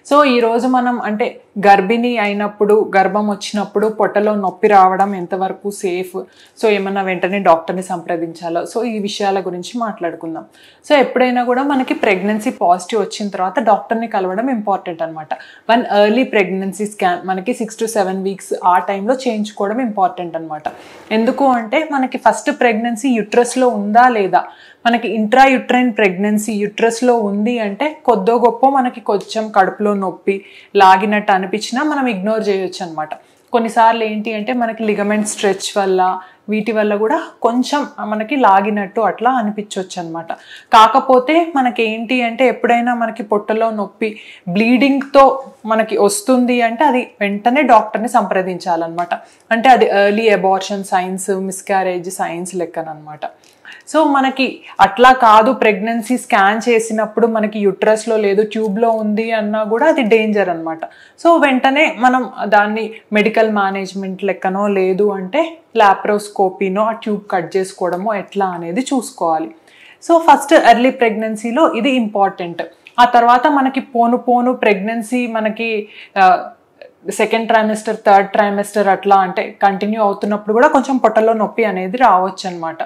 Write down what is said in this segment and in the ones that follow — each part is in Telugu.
సో ఈ రోజు మనం అంటే గర్భిణి అయినప్పుడు గర్భం వచ్చినప్పుడు పొట్టలో నొప్పి రావడం ఎంతవరకు సేఫ్, సో ఏమన్నా వెంటనే డాక్టర్ని సంప్రదించాలో, సో ఈ విషయాల గురించి మాట్లాడుకుందాం. సో ఎప్పుడైనా కూడా మనకి ప్రెగ్నెన్సీ పాజిటివ్ వచ్చిన తర్వాత డాక్టర్ని కలవడం ఇంపార్టెంట్ అనమాట. వన్ ఎర్లీ ప్రెగ్నెన్సీ స్కాన్ మనకి 6 to 7 వీక్స్ ఆ టైంలో చేయించుకోవడం ఇంపార్టెంట్ అనమాట. ఎందుకు అంటే మనకి ఫస్ట్ ప్రెగ్నెన్సీ యుట్రస్లో ఉందా లేదా, మనకి ఇంట్రా యుట్రైన్ ప్రెగ్నెన్సీ యుట్రస్లో ఉంది అంటే కొద్దో గొప్ప మనకి కొంచెం కడుపులో నొప్పి లాగినట్టు అనిపించినా మనం ఇగ్నోర్ చేయొచ్చు అనమాట. కొన్నిసార్లు ఏంటి అంటే మనకి లిగమెంట్ స్ట్రెచ్ వల్ల వీటి వల్ల కూడా కొంచెం మనకి లాగినట్టు అట్లా అనిపించవచ్చు అనమాట. కాకపోతే మనకి ఏంటి అంటే ఎప్పుడైనా మనకి పొట్టలో నొప్పి బ్లీడింగ్తో మనకి వస్తుంది అంటే అది వెంటనే డాక్టర్ని సంప్రదించాలన్నమాట. అంటే అది early abortion signs, miscarriage signs లెక్కనమాట. సో మనకి అట్లా కాదు, ప్రెగ్నెన్సీ స్కాన్ చేసినప్పుడు మనకి యుట్రస్లో లేదు ట్యూబ్లో ఉంది అన్నా కూడా అది డేంజర్ అనమాట. సో వెంటనే మనం దాన్ని మెడికల్ మేనేజ్మెంట్ లెక్కనో లేదు అంటే లాప్రోస్కోపీనో ఆ ట్యూబ్ కట్ చేసుకోవడమో ఎట్లా అనేది చూసుకోవాలి. సో ఫస్ట్ ఎర్లీ ప్రెగ్నెన్సీలో ఇది ఇంపార్టెంట్. ఆ తర్వాత మనకి పోను ప్రెగ్నెన్సీ మనకి సెకండ్ ట్రైమెస్టర్, థర్డ్ ట్రైమెస్టర్ అట్లా అంటే కంటిన్యూ అవుతున్నప్పుడు కూడా కొంచెం పొట్టలో నొప్పి అనేది రావచ్చు అనమాట.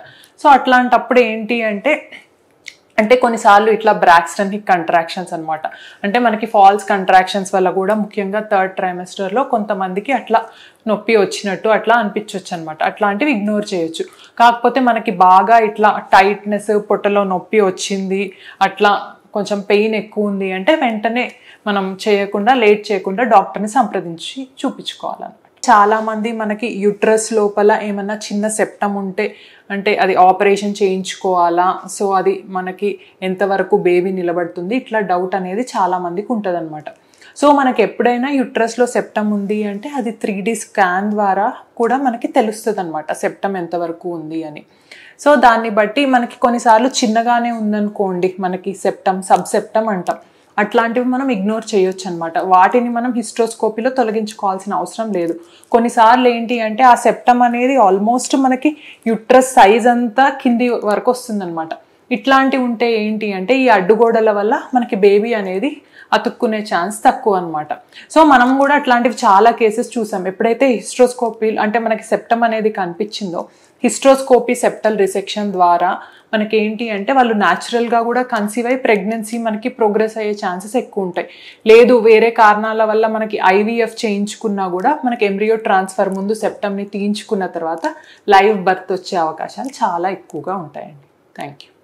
సో అట్లాంటప్పుడు ఏంటి అంటే కొన్నిసార్లు ఇట్లా బ్రాక్స్టన్ హిక్ కంట్రాక్షన్స్ అనమాట. అంటే మనకి ఫాల్స్ కంట్రాక్షన్స్ వల్ల కూడా ముఖ్యంగా థర్డ్ ట్రైమెస్టర్లో కొంతమందికి అట్లా నొప్పి వచ్చినట్టు అట్లా అనిపించవచ్చు అనమాట. అట్లాంటివి ఇగ్నోర్ చేయొచ్చు. కాకపోతే మనకి బాగా ఇట్లా టైట్నెస్, పొట్టలో నొప్పి వచ్చింది, అట్లా కొంచెం పెయిన్ ఎక్కువ ఉంది అంటే వెంటనే మనం లేట్ చేయకుండా డాక్టర్ని సంప్రదించి చూపించుకోవాలన్నమాట. చాలామంది మనకి యుట్రస్ లోపల ఏమన్నా చిన్న సెప్టమ్ ఉంటే అంటే అది ఆపరేషన్ చేయించుకోవాలా, సో అది మనకి ఎంతవరకు బేబీ నిలబడుతుంది, ఇట్లా డౌట్ అనేది చాలామందికి ఉంటుంది అనమాట. సో మనకి ఎప్పుడైనా యుట్రస్లో సెప్టమ్ ఉంది అంటే అది 3D స్కాన్ ద్వారా కూడా మనకి తెలుస్తుంది అనమాట సెప్టమ్ ఎంతవరకు ఉంది అని. సో దాన్ని బట్టి మనకి కొన్నిసార్లు చిన్నగానే ఉందనుకోండి, మనకి సెప్టమ్, సబ్ సెప్టమ్ అంటాం, అట్లాంటివి మనం ఇగ్నోర్ చేయొచ్చు అనమాట. వాటిని మనం హిస్ట్రోస్కోపీలో తొలగించుకోవాల్సిన అవసరం లేదు. కొన్నిసార్లు ఏంటి అంటే ఆ సెప్టమ్ అనేది ఆల్మోస్ట్ మనకి యుట్రస్ సైజ్ అంతా కింది వరకు వస్తుందన్నమాట. ఇట్లాంటివి ఉంటే ఏంటి అంటే ఈ అడ్డుగోడల వల్ల మనకి బేబీ అనేది అతుక్కునే ఛాన్స్ తక్కువ అనమాట. సో మనం కూడా అట్లాంటివి చాలా కేసెస్ చూసాం. ఎప్పుడైతే హిస్ట్రోస్కోపీ అంటే మనకి సెప్టమ్ అనేది కనిపించిందో హిస్ట్రోస్కోపీ సెప్టల్ రిసెక్షన్ ద్వారా మనకి ఏంటి అంటే వాళ్ళు న్యాచురల్గా కూడా కన్సీవ్ అయ్యి ప్రెగ్నెన్సీ మనకి ప్రోగ్రెస్ అయ్యే ఛాన్సెస్ ఎక్కువ ఉంటాయి. లేదు వేరే కారణాల వల్ల మనకి ఐవీఎఫ్ చేయించుకున్నా కూడా మనకి ఎంబ్రియో ట్రాన్స్ఫర్ ముందు సెప్టమ్ని తీయించుకున్న తర్వాత లైవ్ బర్త్ వచ్చే అవకాశాలు చాలా ఎక్కువగా ఉంటాయండి. Thank you.